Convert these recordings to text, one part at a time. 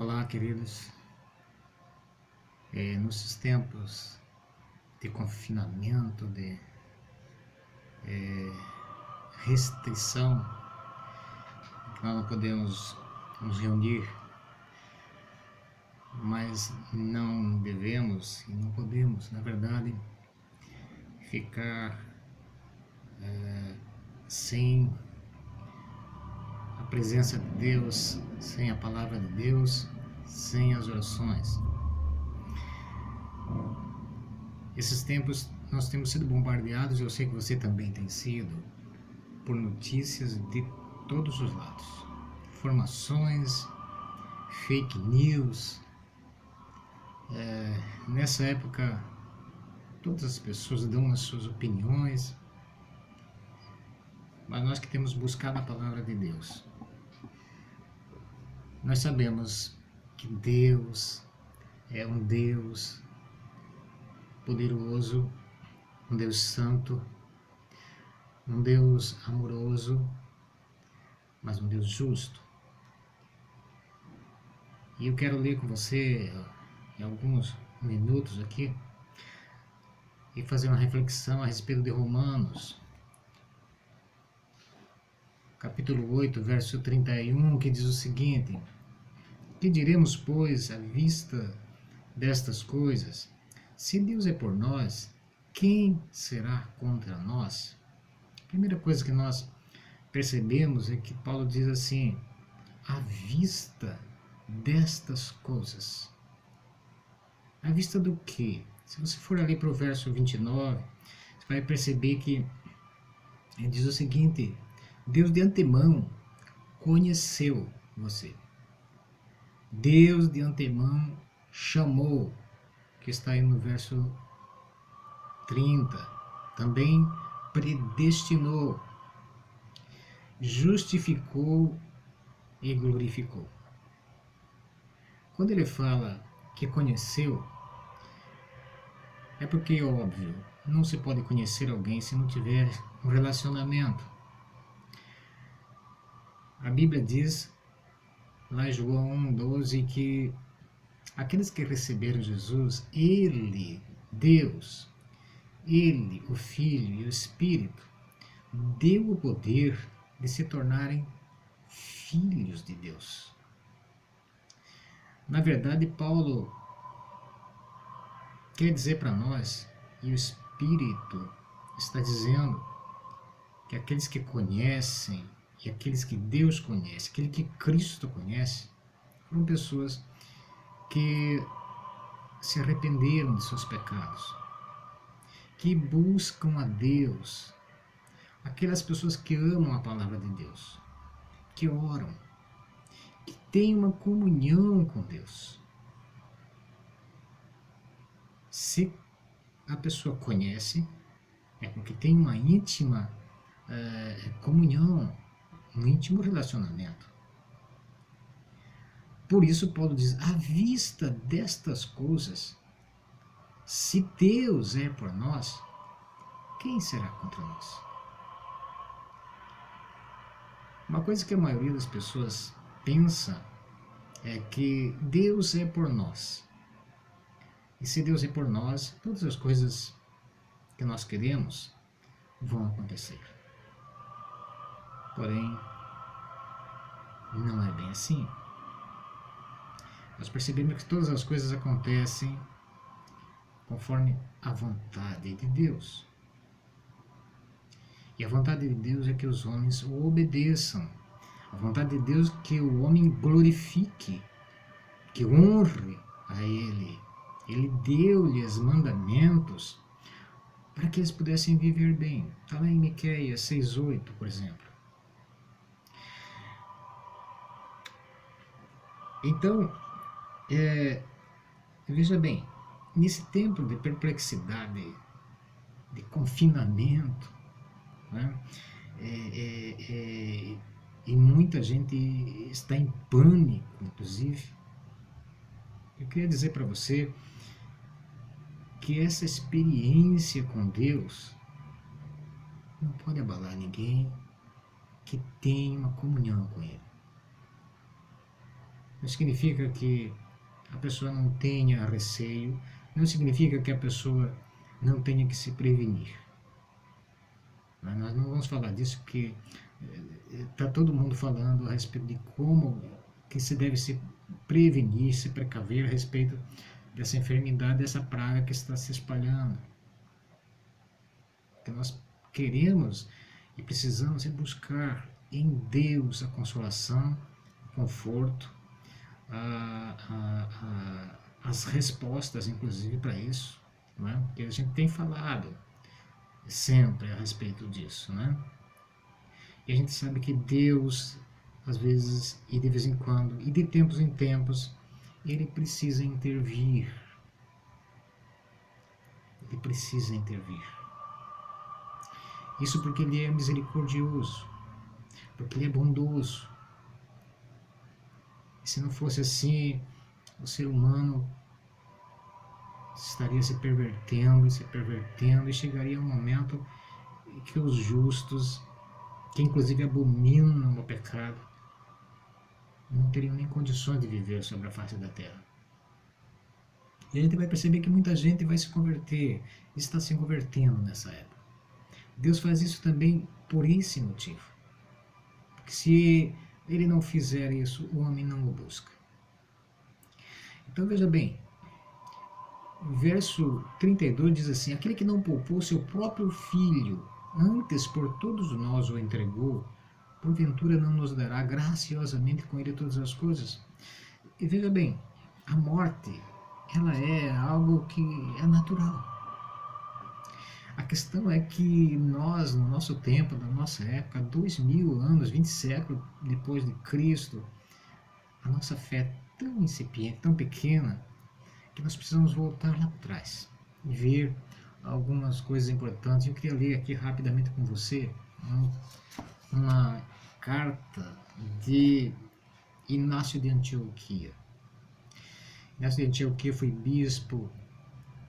Olá, queridos. Nesses tempos de confinamento, de restrição, que nós não podemos nos reunir, mas não devemos e não podemos, na verdade, ficar sem a presença de Deus, sem a palavra de Deus, sem as orações. Esses tempos nós temos sido bombardeados, eu sei que você também tem sido, por notícias de todos os lados. Informações, fake news. Nessa época, todas as pessoas dão as suas opiniões, mas nós que temos buscado a palavra de Deus, nós sabemos que Deus é um Deus poderoso, um Deus santo, um Deus amoroso, mas um Deus justo. E eu quero ler com você em alguns minutos aqui e fazer uma reflexão a respeito de Romanos, capítulo 8, verso 31, que diz o seguinte: que diremos, pois, à vista destas coisas? Se Deus é por nós, quem será contra nós? A primeira coisa que nós percebemos é que Paulo diz assim: à vista destas coisas. À vista do quê? Se você for ali para o verso 29, você vai perceber que ele diz o seguinte: Deus de antemão conheceu você. Deus de antemão chamou, que está aí no verso 30. Também predestinou, justificou e glorificou. Quando ele fala que conheceu, é porque, óbvio, não se pode conhecer alguém se não tiver um relacionamento. A Bíblia diz, lá em João 1,12, que aqueles que receberam Jesus, Ele, Deus, Ele, o Filho e o Espírito, deu o poder de se tornarem filhos de Deus. Na verdade, Paulo quer dizer para nós, e o Espírito está dizendo, que aqueles que conhecem, e aqueles que Deus conhece, aquele que Cristo conhece, foram pessoas que se arrependeram de seus pecados, que buscam a Deus, aquelas pessoas que amam a palavra de Deus, que oram, que têm uma comunhão com Deus. Se a pessoa conhece, é porque tem uma íntima comunhão, um íntimo relacionamento. Por isso Paulo diz, à vista destas coisas, se Deus é por nós, quem será contra nós? Uma coisa que a maioria das pessoas pensa é que Deus é por nós. E se Deus é por nós, todas as coisas que nós queremos vão acontecer. Porém, não é bem assim. Nós percebemos que todas as coisas acontecem conforme a vontade de Deus. E a vontade de Deus é que os homens o obedeçam. A vontade de Deus é que o homem glorifique, que honre a Ele. Ele deu-lhes mandamentos para que eles pudessem viver bem. Está lá em Miqueias 6,8, por exemplo. Então, veja bem, nesse tempo de perplexidade, de confinamento, né, e muita gente está em pânico, inclusive, eu queria dizer para você que essa experiência com Deus não pode abalar ninguém que tem uma comunhão com Ele. não significa que a pessoa não tenha receio, não significa que a pessoa não tenha que se prevenir. Mas nós não vamos falar disso porque está todo mundo falando a respeito de como que se deve se prevenir, se precaver a respeito dessa enfermidade, dessa praga que está se espalhando. Que nós queremos e precisamos buscar em Deus a consolação, o conforto, as respostas, inclusive, para isso, não é? Porque a gente tem falado sempre a respeito disso, né? E a gente sabe que Deus, às vezes, e de vez em quando, e de tempos em tempos, Ele precisa intervir. Ele precisa intervir. Isso porque Ele é misericordioso, porque Ele é bondoso. E se não fosse assim, o ser humano estaria se pervertendo, e chegaria um momento em que os justos, que inclusive abominam o pecado, não teriam nem condições de viver sobre a face da terra. E a gente vai perceber que muita gente vai se converter, está se convertendo nessa época. Deus faz isso também por esse motivo. Porque se Ele não fizer isso, o homem não o busca. Então veja bem, o verso 32 diz assim: aquele que não poupou seu próprio filho, antes por todos nós o entregou, porventura não nos dará graciosamente com ele todas as coisas? E veja bem, a morte, ela é algo que é natural. A questão é que nós, no nosso tempo, na nossa época, 2000 anos, 20 séculos depois de Cristo, a nossa fé é tão incipiente, tão pequena, que nós precisamos voltar lá atrás e ver algumas coisas importantes. Eu queria ler aqui rapidamente com você uma carta de Inácio de Antioquia. Inácio de Antioquia foi bispo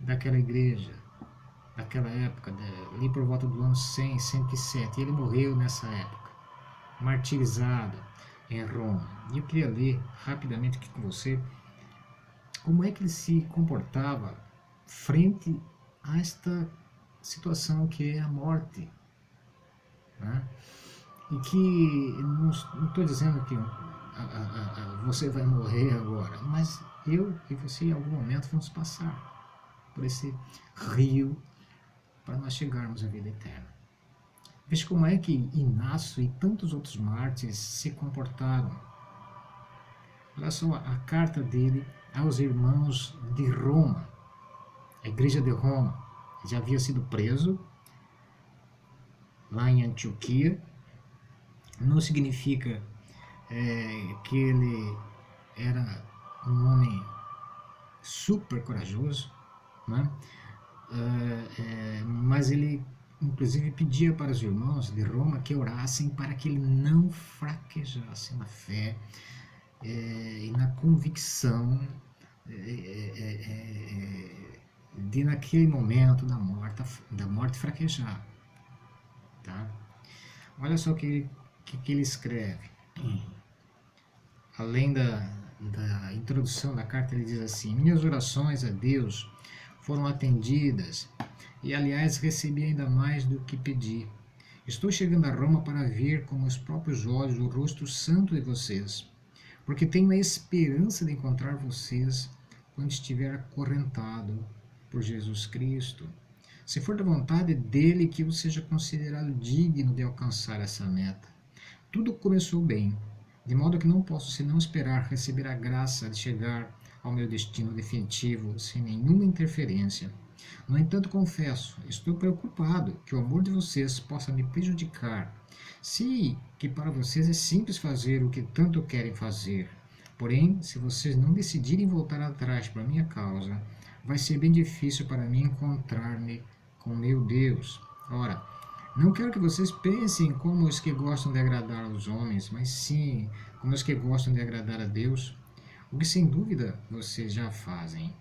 daquela igreja, daquela época, ali por volta do ano 100, 107. Ele morreu nessa época, martirizado em Roma. E eu queria ler rapidamente aqui com você como é que ele se comportava frente a esta situação que é a morte, né? E que não estou dizendo que você vai morrer agora, mas eu e você em algum momento vamos passar por esse rio para nós chegarmos à vida eterna. Veja como é que Inácio e tantos outros mártires se comportaram. Olha só a carta dele aos irmãos de Roma, a igreja de Roma. Ele já havia sido preso lá em Antioquia. Não significa que ele era um homem super corajoso, né? Mas ele inclusive pedia para os irmãos de Roma que orassem para que ele não fraquejasse na fé e na convicção de naquele momento da morte fraquejar, tá? Olha só o que ele escreve. Além da introdução da carta, ele diz assim: minhas orações a Deus foram atendidas e, aliás, recebi ainda mais do que pedi. Estou chegando a Roma para ver com meus próprios olhos o rosto santo de vocês, porque tenho a esperança de encontrar vocês quando estiver acorrentado por Jesus Cristo. Se for da vontade dele que eu seja considerado digno de alcançar essa meta. Tudo começou bem, de modo que não posso senão esperar receber a graça de chegar ao meu destino definitivo sem nenhuma interferência. No entanto, confesso, estou preocupado que o amor de vocês possa me prejudicar. Sei que para vocês é simples fazer o que tanto querem fazer. Porém, se vocês não decidirem voltar atrás para minha causa, vai ser bem difícil para mim encontrar-me com meu Deus. Ora, não quero que vocês pensem como os que gostam de agradar aos homens, mas sim como os que gostam de agradar a Deus, o que sem dúvida vocês já fazem.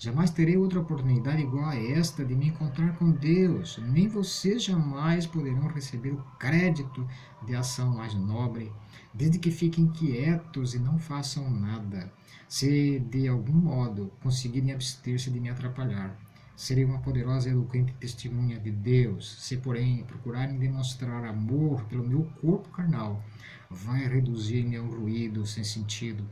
Jamais terei outra oportunidade igual a esta de me encontrar com Deus. Nem vocês jamais poderão receber o crédito de ação mais nobre, desde que fiquem quietos e não façam nada. Se de algum modo conseguirem abster-se de me atrapalhar, serei uma poderosa e eloquente testemunha de Deus. Se, porém, procurarem demonstrar amor pelo meu corpo carnal, vai reduzir-me a um ruído sem sentido.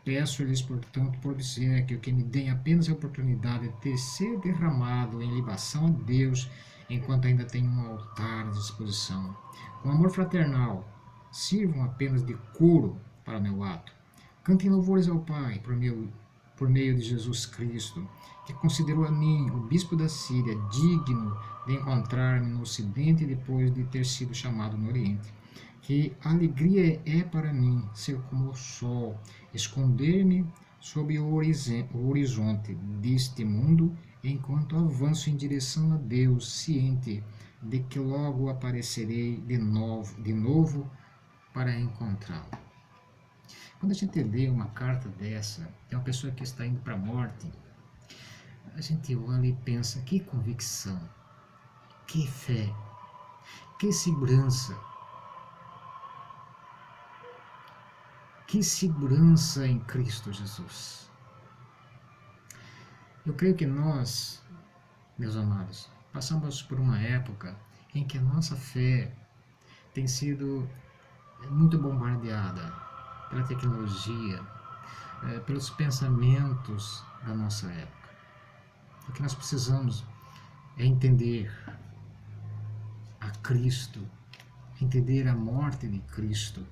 Peço-lhes, portanto, por obséquio, que me deem apenas a oportunidade de ser derramado em libação a Deus, enquanto ainda tenho um altar à disposição. Com amor fraternal, sirvam apenas de coro para meu ato. Cantem louvores ao Pai por meio de Jesus Cristo, que considerou a mim, o bispo da Síria, digno de encontrar-me no Ocidente depois de ter sido chamado no Oriente. Que alegria é para mim ser como o sol, esconder-me sob o horizonte deste mundo, enquanto avanço em direção a Deus, ciente de que logo aparecerei de novo para encontrá-lo. Quando a gente lê uma carta dessa, de uma pessoa que está indo para a morte, a gente olha e pensa: que convicção, que fé, que segurança. Que segurança em Cristo Jesus. Eu creio que nós, meus amados, passamos por uma época em que a nossa fé tem sido muito bombardeada pela tecnologia, pelos pensamentos da nossa época. O que nós precisamos é entender a Cristo, entender a morte de Cristo.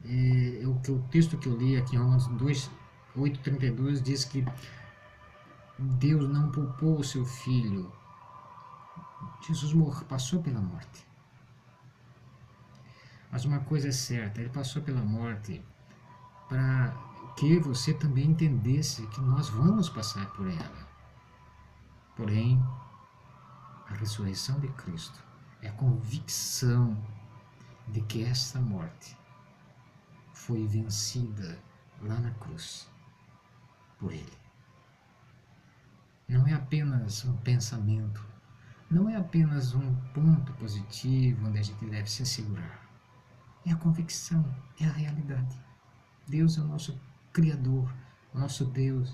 O texto que eu li aqui em Romanos 8:32 diz que Deus não poupou o seu filho. Jesus passou pela morte. Mas uma coisa é certa, ele passou pela morte para que você também entendesse que nós vamos passar por ela. Porém, a ressurreição de Cristo é a convicção de que essa morte foi vencida lá na cruz por Ele. Não é apenas um pensamento, não é apenas um ponto positivo onde a gente deve se assegurar. É a convicção, é a realidade. Deus é o nosso Criador, o nosso Deus.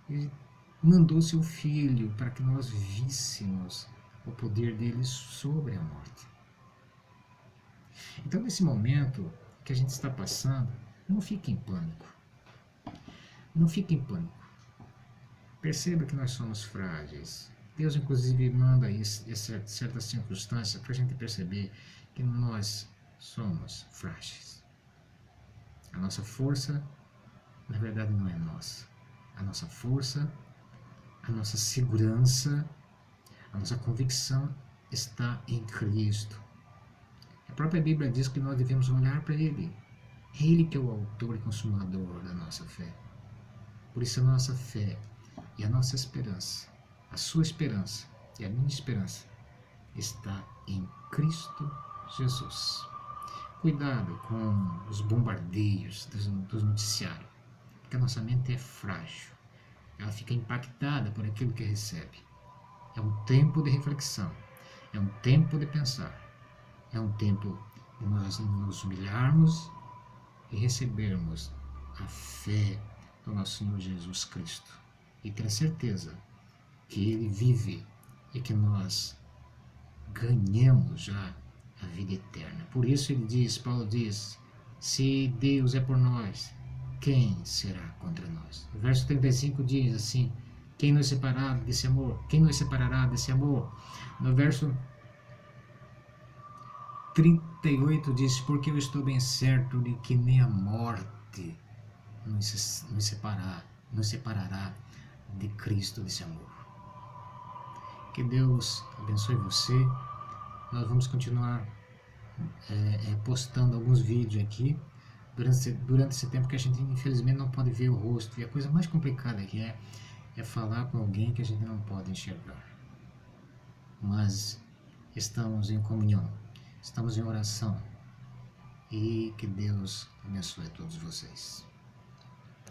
Ele mandou seu Filho para que nós víssemos o poder dele sobre a morte. Então, nesse momento que a gente está passando, não fique em pânico. Não fique em pânico. Perceba que nós somos frágeis. Deus, inclusive, manda certas circunstâncias para a gente perceber que nós somos frágeis. A nossa força, na verdade, não é nossa. A nossa força, a nossa segurança, a nossa convicção está em Cristo. A própria Bíblia diz que nós devemos olhar para Ele. É Ele que é o autor e consumador da nossa fé. Por isso a nossa fé e a nossa esperança, a sua esperança e a minha esperança está em Cristo Jesus. Cuidado com os bombardeios dos noticiários, porque a nossa mente é frágil. Ela fica impactada por aquilo que recebe. É um tempo de reflexão, é um tempo de pensar, é um tempo de nós nos humilharmos e recebermos a fé do nosso Senhor Jesus Cristo e ter certeza que Ele vive e que nós ganhamos já a vida eterna. Por isso ele diz, Paulo diz: se Deus é por nós, quem será contra nós? O verso 35 diz assim: quem nos separará desse amor? Quem nos separará desse amor? No verso 38 diz: porque eu estou bem certo de que nem a morte nos separará de Cristo, desse amor. Que Deus abençoe você. Nós vamos continuar postando alguns vídeos aqui durante esse tempo que a gente infelizmente não pode ver o rosto. E a coisa mais complicada que é falar com alguém que a gente não pode enxergar. Mas estamos em comunhão, estamos em oração. E que Deus abençoe todos vocês.